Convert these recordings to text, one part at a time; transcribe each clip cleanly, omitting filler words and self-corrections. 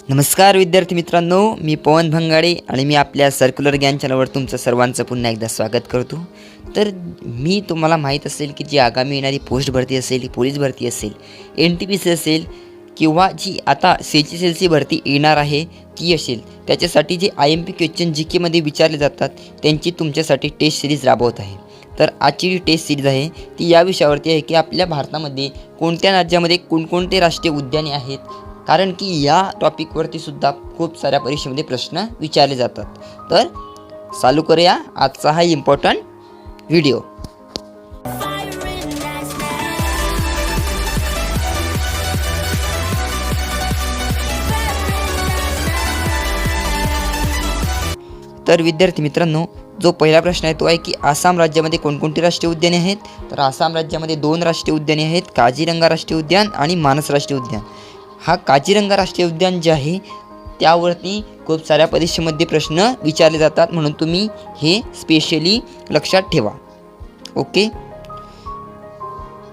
नमस्कार विद्यार्थी मित्रांनो, मी पवन भंगाडे आणि मी आपल्या सर्क्युलर ज्ञान चॅनलवर तुमचं सर्वांचं पुन्हा एकदा स्वागत करतो. तर मी तुम्हाला माहीत असेल की जी आगामी येणारी पोस्ट भरती असेल, पोलीस भरती असेल, NTPC असेल किंवा जी आता CHSLC भरती येणार आहे ती असेल, त्याच्यासाठी जे IMP क्वेश्चन GKमध्ये विचारले जातात त्यांची तुमच्यासाठी टेस्ट सिरीज राबवत आहे. तर आजची जी टेस्ट सिरीज आहे ती या विषयावरती आहे की आपल्या भारतामध्ये कोणत्या राज्यामध्ये कोणकोणते राष्ट्रीय उद्याने आहेत, कारण की या टॉपिकवरती सुद्धा खूप साऱ्या परीक्षेमध्ये प्रश्न विचारले जातात. तर चालू करूया आजचा हा इम्पॉर्टंट व्हिडिओ. तर विद्यार्थी मित्रांनो, जो पहिला प्रश्न आहे तो आहे की आसाम राज्यामध्ये कोणकोणती राष्ट्रीय उद्याने आहेत. तर आसाम राज्यामध्ये 2 राष्ट्रीय उद्याने आहेत, काझीरंगा राष्ट्रीय उद्यान आणि मानस राष्ट्रीय उद्यान. हा काझीरंगा राष्ट्रीय उद्यान जे आहे त्यावरती खूप साऱ्या परीक्षेमध्ये प्रश्न विचारले जातात, म्हणून तुम्ही हे स्पेशली लक्षात ठेवा. ओके,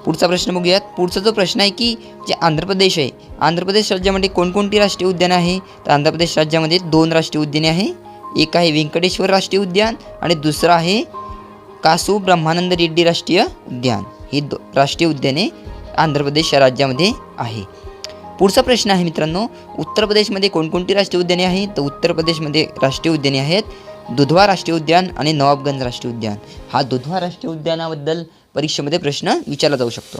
पुढचा प्रश्न बघूयात. पुढचा जो प्रश्न आहे की जे आंध्र प्रदेश आहे, आंध्र प्रदेश राज्यामध्ये कोणकोणती राष्ट्रीय उद्याने आहे. तर आंध्र प्रदेश राज्यामध्ये 2 राष्ट्रीय उद्याने आहे. एक आहे व्यंकटेश्वर राष्ट्रीय उद्यान आणि दुसरं आहे कासू ब्रह्मानंद रेड्डी राष्ट्रीय उद्यान. ही राष्ट्रीय उद्याने आंध्र प्रदेश या राज्यामध्ये आहे. पुढचा प्रश्न आहे मित्रांनो, उत्तर प्रदेशमध्ये कोणकोणती राष्ट्रीय उद्याने आहेत. तर उत्तर प्रदेशमध्ये राष्ट्रीय उद्याने आहेत दुधवा राष्ट्रीय उद्यान आणि नवाबगंज राष्ट्रीय उद्यान. हा दुधवा राष्ट्रीय उद्यानाबद्दल परीक्षेमध्ये प्रश्न विचारला जाऊ शकतो.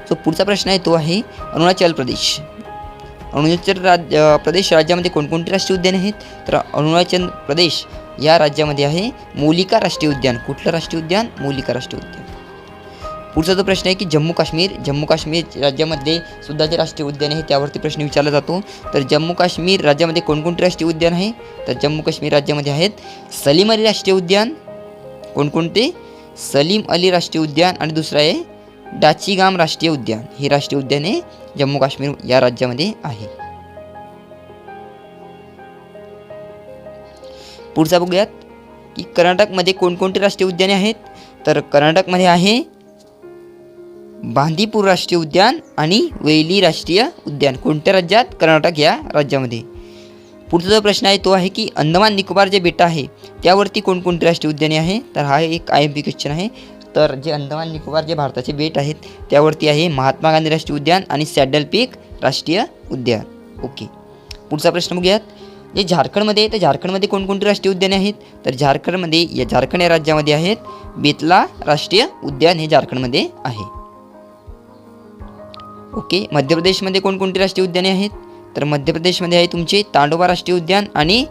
जो पुढचा प्रश्न आहे तो आहे अरुणाचल प्रदेश. प्रदेश राज्यामध्ये कोणकोणती राष्ट्रीय उद्याने आहेत. तर अरुणाचल प्रदेश या राज्यामध्ये आहे मोलिका राष्ट्रीय उद्यान. कुठलं राष्ट्रीय उद्यान? मोलिका राष्ट्रीय उद्यान. पुढचा जो प्रश्न आहे की जम्मू काश्मीर राज्यामध्ये सुद्धा जे राष्ट्रीय उद्यान आहे त्यावरती प्रश्न विचारला जातो. तर जम्मू काश्मीर राज्यामध्ये कोणकोणते राष्ट्रीय उद्यान आहे. तर जम्मू काश्मीर राज्यामध्ये आहेत सलीम अली राष्ट्रीय उद्यान. कोणकोणते? सलीम अली राष्ट्रीय उद्यान आणि दुसरं आहे डाचीगाम राष्ट्रीय उद्यान. हे राष्ट्रीय उद्याने जम्मू काश्मीर या राज्यामध्ये आहे. पुढचा बघूयात की कर्नाटकमध्ये कोणकोणती राष्ट्रीय उद्याने आहेत. तर कर्नाटकमध्ये आहे बांदीपूर राष्ट्रीय उद्यान आणि वैली राष्ट्रीय उद्यान. कोणत्या राज्यात? कर्नाटक या राज्यामध्ये. पुढचा जो प्रश्न आहे तो आहे की अंदमान निकोबार जे बेट आहे त्यावरती कोणकोणती राष्ट्रीय उद्याने आहे. तर हा एक IMP क्वेश्चन आहे. तर जे अंदमान निकोबार जे भारताचे बेट आहेत त्यावरती आहे महात्मा गांधी राष्ट्रीय उद्यान आणि सॅडल पीक राष्ट्रीय उद्यान. ओके, पुढचा प्रश्न बघूयात. जे झारखंडमध्ये आहे तर झारखंडमध्ये कोणकोणती राष्ट्रीय उद्याने आहेत. तर झारखंड या राज्यामध्ये आहेत बेतला राष्ट्रीय उद्यान. हे झारखंडमध्ये आहे. ओके, मध्य प्रदेशमध्ये कोणकोणती राष्ट्रीय उद्याने आहेत. तर मध्य प्रदेशमध्ये आहे तुमचे तांडोबा राष्ट्रीय उद्यान आणि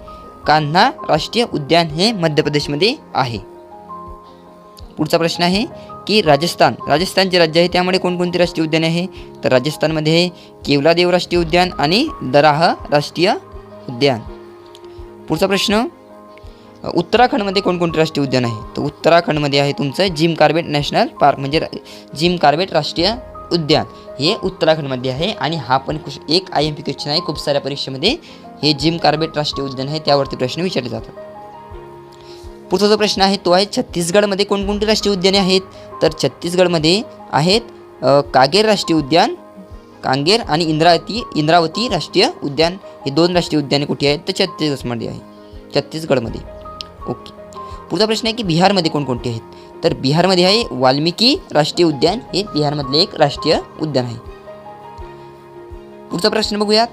कान्हा राष्ट्रीय उद्यान. हे मध्य प्रदेशमध्ये आहे. पुढचा प्रश्न आहे की राजस्थान जे राज्य आहे त्यामध्ये कोणकोणती राष्ट्रीय उद्याने आहे. तर राजस्थानमध्ये आहे केवलादेव राष्ट्रीय उद्यान आणि दराह राष्ट्रीय उद्यान. पुढचा प्रश्न, उत्तराखंडमध्ये कोणकोणते राष्ट्रीय उद्यान आहे. तर उत्तराखंडमध्ये आहे तुमचं जिम कॉर्बेट नॅशनल पार्क म्हणजे जिम कॉर्बेट राष्ट्रीय उद्यान. हे उत्तराखंडमध्ये आहे आणि हा पण एक IMP क्वेश्चन आहे. खूप साऱ्या परीक्षेमध्ये हे जिम कॉर्बेट राष्ट्रीय उद्यान आहे त्यावरती प्रश्न विचारले जातात. पुढचा जो प्रश्न आहे तो आहे छत्तीसगडमध्ये कोणकोणती राष्ट्रीय उद्याने आहेत. तर छत्तीसगडमध्ये आहेत कांगेर राष्ट्रीय उद्यान, कांगेर आणि इंद्रावती राष्ट्रीय उद्यान. हे 2 राष्ट्रीय उद्याने कुठे आहेत. तर छत्तीसगडमध्ये. ओके, पुढचा प्रश्न आहे की बिहारमध्ये कोणकोणते आहेत. तर बिहारमध्ये आहे वाल्मिकी राष्ट्रीय उद्यान. हे बिहारमधले एक राष्ट्रीय उद्यान आहे. पुढचा प्रश्न बघूयात.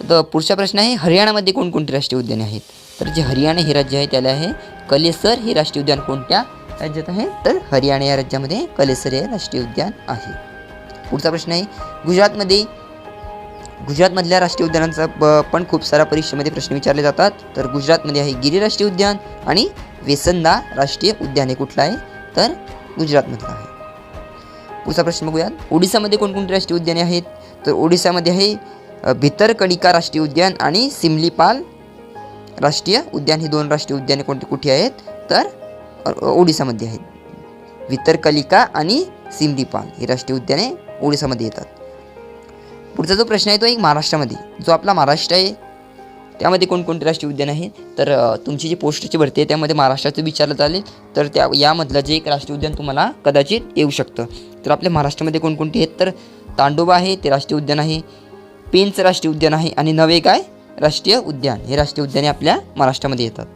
तर पुढचा प्रश्न आहे हरियाणामध्ये कोणकोणती राष्ट्रीय उद्याने आहेत. तर जे हरियाणा हे राज्य आहे त्याला आहे कलेसर हे राष्ट्रीय उद्यान. कोणत्या राज्यात आहे. तर हरियाणा या राज्यामध्ये कलेसर हे राष्ट्रीय उद्यान आहे. पुढचा प्रश्न आहे गुजरातमधल्या राष्ट्रीय उद्यानांचा पण खूप साऱ्या परीक्षेमध्ये प्रश्न विचारले जातात. तर गुजरातमध्ये आहे गिरी राष्ट्रीय उद्यान आणि वेसंदा राष्ट्रीय उद्यान. हे कुठलं आहे. तर गुजरातमधलं आहे. पुढचा प्रश्न बघूयात. ओडिसामध्ये कोणकोणती राष्ट्रीय उद्याने आहेत. तर ओडिसामध्ये आहे भितरकणिका राष्ट्रीय उद्यान आणि सिमलीपाल राष्ट्रीय उद्यान. ही 2 राष्ट्रीय उद्याने कुठे आहेत. तर ओडिसामध्ये आहेत. भितरकलिका आणि सिमलीपाल ही राष्ट्रीय उद्याने ओडिसामध्ये येतात. पुढचा जो प्रश्न आहे तो एक महाराष्ट्रामध्ये, जो आपला महाराष्ट्र आहे त्यामध्ये कोणकोणते राष्ट्रीय उद्यान आहे. तर तुमची जी पोस्टची भरती आहे त्यामध्ये महाराष्ट्राचं विचारलं चालेल. तर यामधलं जे एक राष्ट्रीय उद्यान तुम्हाला कदाचित येऊ शकतं. तर आपल्या महाराष्ट्रामध्ये कोणकोणते आहेत. तर तांडोबा आहे ते राष्ट्रीय उद्यान आहे. पेंच राष्ट्रीय उद्यान आहे आणि नवे काय राष्ट्रीय उद्यान, हे राष्ट्रीय उद्याने आपल्या महाराष्ट्रामध्ये येतात.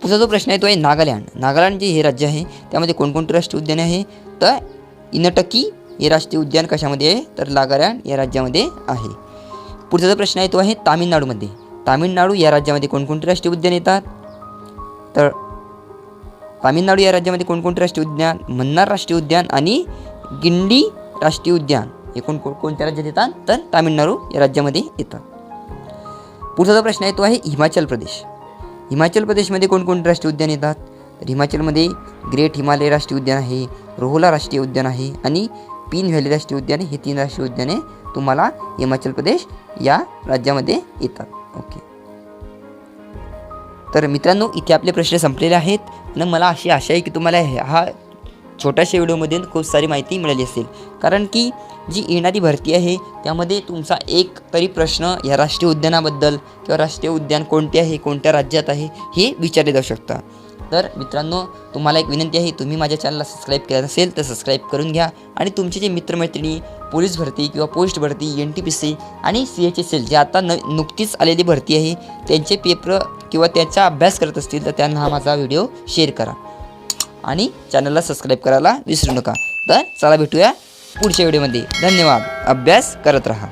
पुढचा जो प्रश्न आहे तो आहे नागालँड. नागालँड जे हे राज्य आहे त्यामध्ये कोणकोणती राष्ट्रीय उद्याने आहे, तर इनटकी हे राष्ट्रीय उद्यान कशामध्ये आहे, तर नागालँड या राज्यामध्ये आहे. पुढचा जो प्रश्न आहे तो आहे तामिळनाडूमध्ये. तामिळनाडू या राज्यामध्ये कोणकोणती राष्ट्रीय उद्यान येतात, तर तामिळनाडू या राज्यामध्ये कोणकोणते राष्ट्रीय उद्यान, मन्नार राष्ट्रीय उद्यान आणि गिंडी राष्ट्रीय उद्यान हे कोणत्या राज्यात येतात, तर तामिळनाडू या राज्यामध्ये येतात. पुढचा जो प्रश्न आहे तो आहे हिमाचल प्रदेश. हिमाचल प्रदेशमध्ये कोणकोणते राष्ट्रीय उद्यान येतात, तर हिमाचलमध्ये ग्रेट हिमालय राष्ट्रीय उद्यान आहे, रोहला राष्ट्रीय उद्यान आहे आणि पीन व्हॅली राष्ट्रीय उद्याने, हे 3 राष्ट्रीय उद्याने तुम्हाला हिमाचल प्रदेश या राज्यामध्ये येतात. ओके, तर मित्रांनो इथे आपले प्रश्न संपलेले आहेत आणि मला अशी आशा आहे की तुम्हाला हा छोट्याशा व्हिडिओमध्ये खूप सारी माहिती मिळाली असेल, कारण की जी येणारी भरती आहे त्यामध्ये तुमचा एक तरी प्रश्न या राष्ट्रीय उद्यानाबद्दल किंवा राष्ट्रीय उद्यान कोणते आहे, कोणत्या राज्यात आहे हे विचारले जाऊ शकता. तर मित्रांनो तुम्हाला एक विनंती आहे, तुम्ही माझ्या चॅनलला सबस्क्राईब केलं नसेल तर सबस्क्राईब करून घ्या आणि तुमचे जे मित्रमैत्रिणी पोलीस भरती किंवा पोस्ट भरती, NTPC आणि CHSL जे आता नुकतीच आलेली भरती आहे त्यांचे पेपर किंवा त्याचा अभ्यास करत असतील तर त्यांना हा माझा व्हिडिओ शेअर करा आणि चॅनलला सबस्क्राईब करायला विसरू नका. तर चला भेटूया पुढच्या व्हिडिओमध्ये. धन्यवाद. अभ्यास करत रहा.